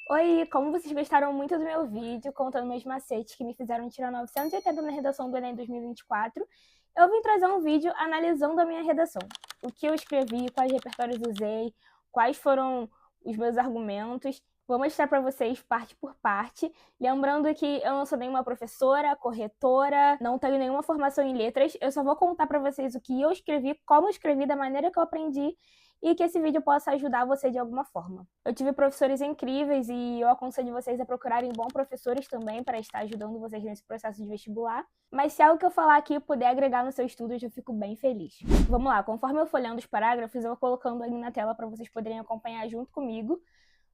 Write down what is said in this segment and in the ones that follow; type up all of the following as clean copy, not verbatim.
Oi, como vocês gostaram muito do meu vídeo contando meus macetes que me fizeram tirar 980 na redação do Enem 2024, eu vim trazer um vídeo analisando a minha redação. O que eu escrevi, quais repertórios usei, quais foram os meus argumentos. Vou mostrar para vocês parte por parte. Lembrando que eu não sou nenhuma professora, corretora, não tenho nenhuma formação em letras. Eu só vou contar para vocês o que eu escrevi, como eu escrevi, da maneira que eu aprendi e que esse vídeo possa ajudar você de alguma forma. Eu tive professores incríveis e eu aconselho vocês a procurarem bons professores também para estar ajudando vocês nesse processo de vestibular. Mas se algo que eu falar aqui puder agregar no seu estudo, eu fico bem feliz. Vamos lá, conforme eu for lendo os parágrafos, eu vou colocando ali na tela para vocês poderem acompanhar junto comigo.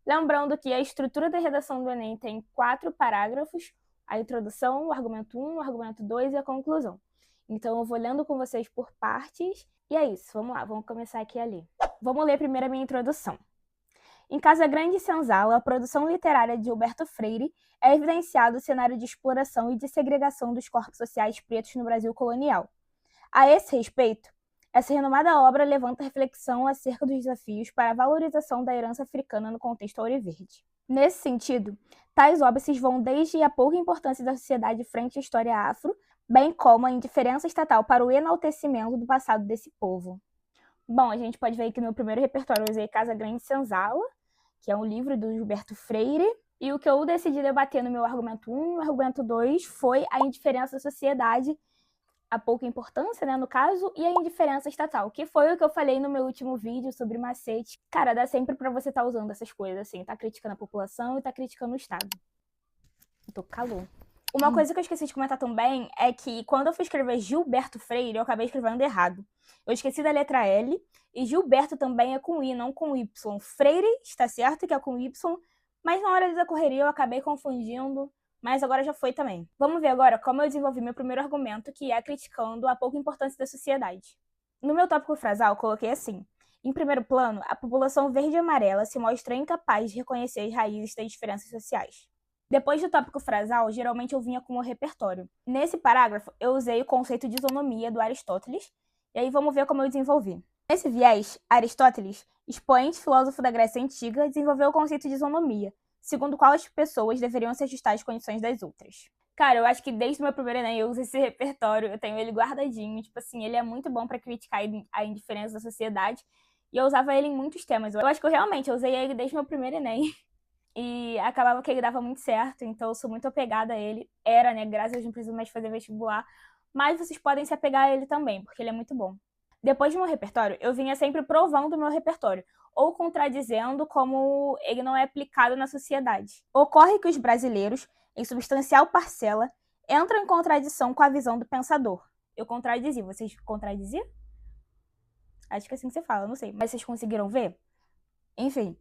Lembrando que a estrutura da redação do Enem tem 4 parágrafos: a introdução, o argumento 1, o argumento 2 e a conclusão. Então eu vou lendo com vocês por partes. E é isso, vamos lá, vamos começar aqui a ler. Vamos ler primeiro a minha introdução. Em Casa Grande e Senzala, a produção literária de Gilberto Freire é evidenciado o cenário de exploração e de segregação dos corpos sociais pretos no Brasil colonial. A esse respeito, essa renomada obra levanta reflexão acerca dos desafios para a valorização da herança africana no contexto auriverde. Nesse sentido, tais obras vão desde a pouca importância da sociedade frente à história afro, bem como a indiferença estatal para o enaltecimento do passado desse povo. Bom, a gente pode ver que no primeiro repertório eu usei Casa Grande e Senzala, que é um livro do Gilberto Freire, e o que eu decidi debater no meu argumento 1 e no argumento 2 foi a indiferença da sociedade, a pouca importância, né, no caso, e a indiferença estatal, que foi o que eu falei no meu último vídeo sobre macete. Cara, dá sempre pra você estar usando essas coisas, assim, tá criticando a população e tá criticando o Estado. Eu tô com calor. Uma coisa que eu esqueci de comentar também é que quando eu fui escrever Gilberto Freire, eu acabei escrevendo errado. Eu esqueci da letra L, e Gilberto também é com I, não com Y. Freire está certo que é com Y, mas na hora da correria eu acabei confundindo, mas agora já foi também. Vamos ver agora como eu desenvolvi meu primeiro argumento, que é criticando a pouca importância da sociedade. No meu tópico frasal, eu coloquei assim: em primeiro plano, a população verde e amarela se mostra incapaz de reconhecer as raízes das diferenças sociais. Depois do tópico frasal, geralmente eu vinha com o repertório. Nesse parágrafo, eu usei o conceito de isonomia do Aristóteles, e aí vamos ver como eu desenvolvi. Nesse viés, Aristóteles, expoente filósofo da Grécia Antiga, desenvolveu o conceito de isonomia, segundo o qual as pessoas deveriam se ajustar às condições das outras. Cara, eu acho que desde o meu primeiro Enem eu uso esse repertório, eu tenho ele guardadinho, tipo assim, ele é muito bom para criticar a indiferença da sociedade, e eu usava ele em muitos temas. Eu acho que eu realmente usei ele desde o meu primeiro Enem. E acabava que ele dava muito certo, então eu sou muito apegada a ele. Era, né? Graças a Deus não preciso mais fazer vestibular. Mas vocês podem se apegar a ele também, porque ele é muito bom. Depois do meu repertório, eu vinha sempre provando o meu repertório, ou contradizendo como ele não é aplicado na sociedade. Ocorre que os brasileiros, em substancial parcela, entram em contradição com a visão do pensador. Eu contradizi, vocês contradiziam? Acho que é assim que você fala, não sei. Mas vocês conseguiram ver? Enfim,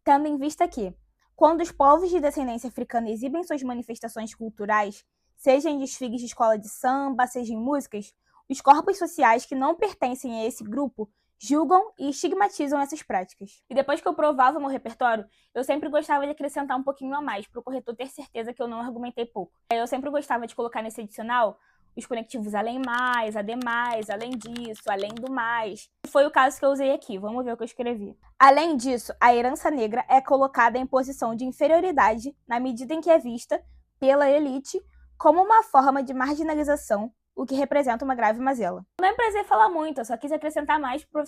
tendo em vista que quando os povos de descendência africana exibem suas manifestações culturais, seja em desfiles de escola de samba, seja em músicas, os corpos sociais que não pertencem a esse grupo julgam e estigmatizam essas práticas. E depois que eu provava meu repertório, eu sempre gostava de acrescentar um pouquinho a mais, para o corretor ter certeza que eu não argumentei pouco. Eu sempre gostava de colocar nesse adicional os conectivos além mais, ademais, além disso, além do mais. Foi o caso que eu usei aqui, vamos ver o que eu escrevi. Além disso, a herança negra é colocada em posição de inferioridade na medida em que é vista, pela elite, como uma forma de marginalização, o que representa uma grave mazela. Não é prazer falar muito, eu só quis acrescentar mais pro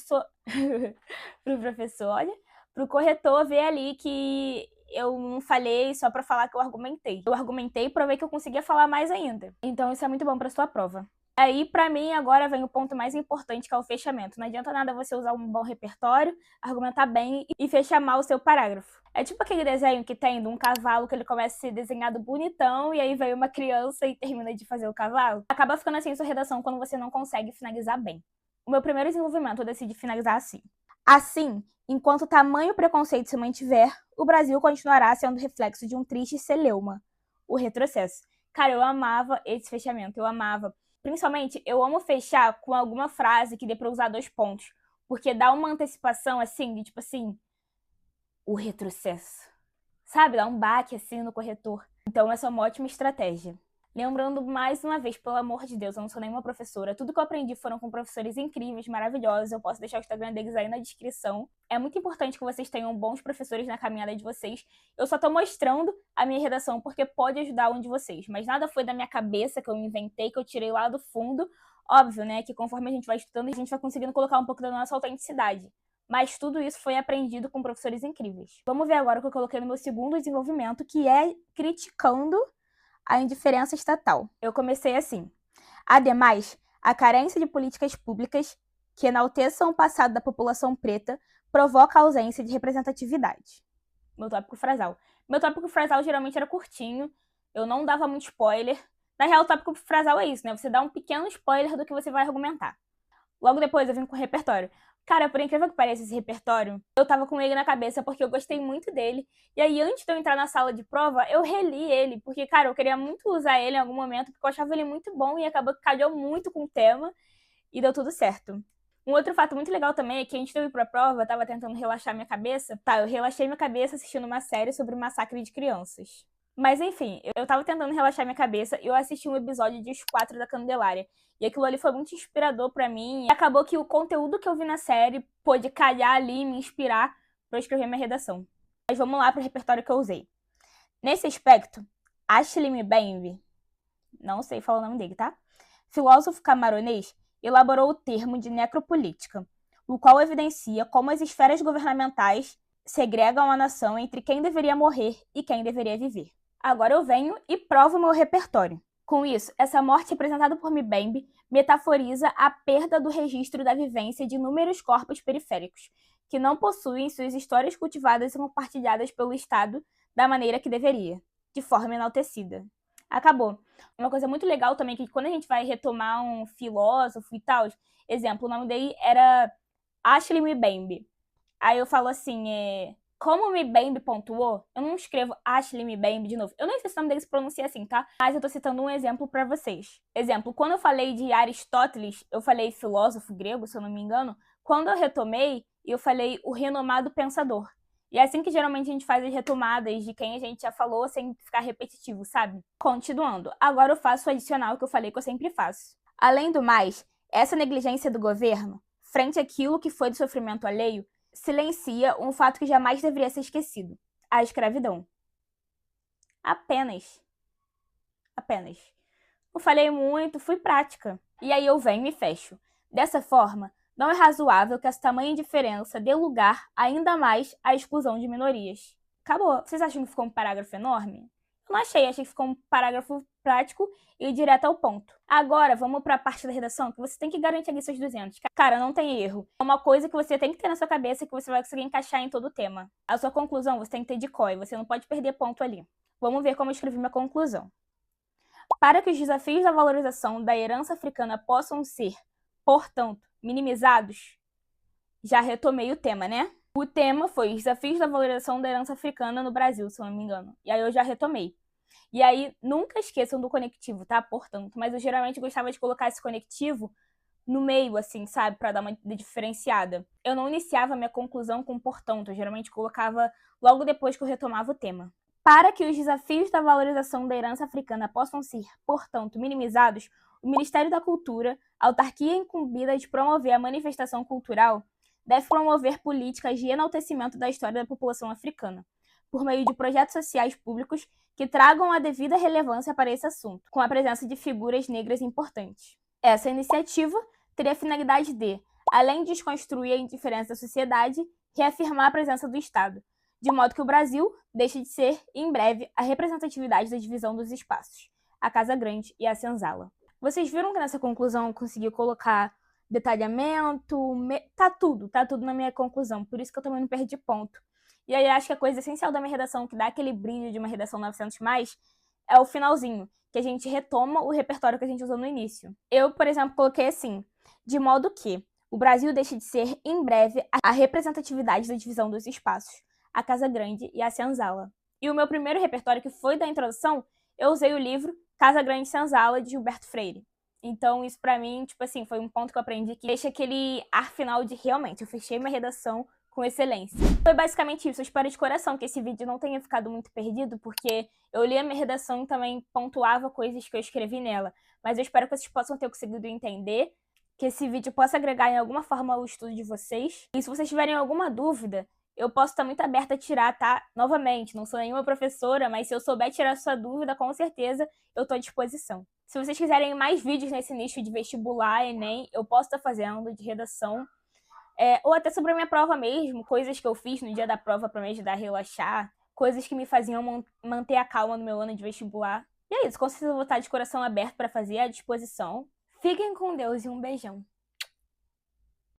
professor, olha, pro corretor ver ali que eu não falei só para falar que eu argumentei. Eu argumentei e provei que eu conseguia falar mais ainda. Então isso é muito bom para sua prova. Aí, para mim, agora vem o ponto mais importante, que é o fechamento. Não adianta nada você usar um bom repertório, argumentar bem e fechar mal o seu parágrafo. É tipo aquele desenho que tem de um cavalo que ele começa a ser desenhado bonitão e aí vem uma criança e termina de fazer o cavalo. Acaba ficando assim sua redação quando você não consegue finalizar bem. O meu primeiro desenvolvimento eu decidi finalizar assim. Assim, enquanto tamanho preconceito se mantiver, o Brasil continuará sendo reflexo de um triste celeuma, o retrocesso. Cara, eu amava esse fechamento, eu amava. Principalmente, eu amo fechar com alguma frase que dê pra usar 2 pontos, porque dá uma antecipação, assim, de tipo assim, o retrocesso. Sabe? Dá um baque, assim, no corretor. Então, essa é uma ótima estratégia. Lembrando mais uma vez, pelo amor de Deus, eu não sou nenhuma professora. Tudo que eu aprendi foram com professores incríveis, maravilhosos. Eu posso deixar o Instagram deles aí na descrição. É muito importante que vocês tenham bons professores na caminhada de vocês. Eu só tô mostrando a minha redação porque pode ajudar um de vocês. Mas nada foi da minha cabeça que eu inventei, que eu tirei lá do fundo. Óbvio, né, que conforme a gente vai estudando, a gente vai conseguindo colocar um pouco da nossa autenticidade. Mas tudo isso foi aprendido com professores incríveis. Vamos ver agora o que eu coloquei no meu segundo desenvolvimento, que é criticando a indiferença estatal. Eu comecei assim. Ademais, a carência de políticas públicas que enalteçam o passado da população preta provoca a ausência de representatividade. Meu tópico frasal. Meu tópico frasal geralmente era curtinho, eu não dava muito spoiler. Na real, o tópico frasal é isso, né? Você dá um pequeno spoiler do que você vai argumentar. Logo depois eu vim com o repertório. Cara, por incrível que pareça, esse repertório, eu tava com ele na cabeça porque eu gostei muito dele. E aí, antes de eu entrar na sala de prova, eu reli ele, porque, cara, eu queria muito usar ele em algum momento, porque eu achava ele muito bom e acabou que calhou muito com o tema e deu tudo certo. Um outro fato muito legal também é que antes de eu ir pra prova, eu tava tentando relaxar minha cabeça. Eu relaxei minha cabeça assistindo uma série sobre o massacre de crianças. Mas enfim, eu tava tentando relaxar minha cabeça e eu assisti um episódio de Os Quatro da Candelária. E aquilo ali foi muito inspirador pra mim. E acabou que o conteúdo que eu vi na série pôde calhar ali e me inspirar pra eu escrever minha redação. Mas vamos lá pro repertório que eu usei. Nesse aspecto, Ashley Mbembe, não sei falar o nome dele, tá? Filósofo camaronês, elaborou o termo de necropolítica, o qual evidencia como as esferas governamentais segregam a nação entre quem deveria morrer e quem deveria viver. Agora eu venho e provo meu repertório. Com isso, essa morte representada por Mbembe metaforiza a perda do registro da vivência de inúmeros corpos periféricos, que não possuem suas histórias cultivadas e compartilhadas pelo Estado da maneira que deveria, de forma enaltecida. Acabou. Uma coisa muito legal também é que quando a gente vai retomar um filósofo e tal, exemplo, o nome dele era Ashley Mbembe. Aí eu falo assim, como o Mbembe pontuou, eu não escrevo Ashley Mbembe de novo. Eu nem sei se o nome dele se pronuncia assim, tá? Mas eu tô citando um exemplo pra vocês. Exemplo, quando eu falei de Aristóteles, eu falei filósofo grego, se eu não me engano. Quando eu retomei, eu falei o renomado pensador. E é assim que geralmente a gente faz as retomadas de quem a gente já falou sem ficar repetitivo, sabe? Continuando, agora eu faço o adicional que eu falei que eu sempre faço. Além do mais, essa negligência do governo, frente àquilo que foi do sofrimento alheio, silencia um fato que jamais deveria ser esquecido: a escravidão. Apenas. Não falei muito, fui prática. E aí eu venho e fecho. Dessa forma, não é razoável que essa tamanha diferença dê lugar ainda mais à exclusão de minorias. Acabou. Vocês acham que ficou um parágrafo enorme? Eu não achei que ficou um parágrafo prático e direto ao ponto. Agora, vamos para a parte da redação, que você tem que garantir ali seus 200. Cara, não tem erro. É uma coisa que você tem que ter na sua cabeça que você vai conseguir encaixar em todo o tema. A sua conclusão você tem que ter de cor, você não pode perder ponto ali. Vamos ver como eu escrevi minha conclusão. Para que os desafios da valorização da herança africana possam ser, portanto, minimizados, já retomei o tema, né? O tema foi os desafios da valorização da herança africana no Brasil, se eu não me engano. E aí eu já retomei. E aí, nunca esqueçam do conectivo, tá? Portanto, mas eu geralmente gostava de colocar esse conectivo no meio, assim, sabe? Pra dar uma diferenciada. Eu não iniciava minha conclusão com portanto, eu geralmente colocava logo depois que eu retomava o tema. Para que os desafios da valorização da herança africana possam ser, portanto, minimizados, o Ministério da Cultura, autarquia incumbida de promover a manifestação cultural, deve promover políticas de enaltecimento da história da população africana, por meio de projetos sociais públicos que tragam a devida relevância para esse assunto, com a presença de figuras negras importantes. Essa iniciativa teria a finalidade de, além de desconstruir a indiferença da sociedade, reafirmar a presença do Estado, de modo que o Brasil deixe de ser, em breve, a representatividade da divisão dos espaços, a Casa Grande e a Senzala. Vocês viram que nessa conclusão eu consegui colocar detalhamento, tá tudo na minha conclusão, por isso que eu também não perdi ponto. E aí acho que a coisa essencial da minha redação, que dá aquele brilho de uma redação 900+, é o finalzinho, que a gente retoma o repertório que a gente usou no início. Eu, por exemplo, coloquei assim, de modo que o Brasil deixe de ser, em breve, a representatividade da divisão dos espaços, a Casa Grande e a Senzala. E o meu primeiro repertório, que foi da introdução, eu usei o livro Casa Grande e Senzala, de Gilberto Freire. Então, isso pra mim, tipo assim, foi um ponto que eu aprendi que deixa aquele ar final de realmente, eu fechei minha redação com excelência. Foi basicamente isso. Eu espero de coração que esse vídeo não tenha ficado muito perdido, porque eu li a minha redação e também pontuava coisas que eu escrevi nela. Mas eu espero que vocês possam ter conseguido entender, que esse vídeo possa agregar em alguma forma ao estudo de vocês. E se vocês tiverem alguma dúvida, eu posso estar muito aberta a tirar, tá? Novamente, não sou nenhuma professora, mas se eu souber tirar sua dúvida, com certeza eu estou à disposição. Se vocês quiserem mais vídeos nesse nicho de vestibular, Enem, eu posso estar fazendo de redação. Ou até sobre a minha prova mesmo, coisas que eu fiz no dia da prova para me ajudar a relaxar, coisas que me faziam manter a calma no meu ano de vestibular. E é isso, com certeza eu vou estar de coração aberto para fazer, à disposição. Fiquem com Deus e um beijão.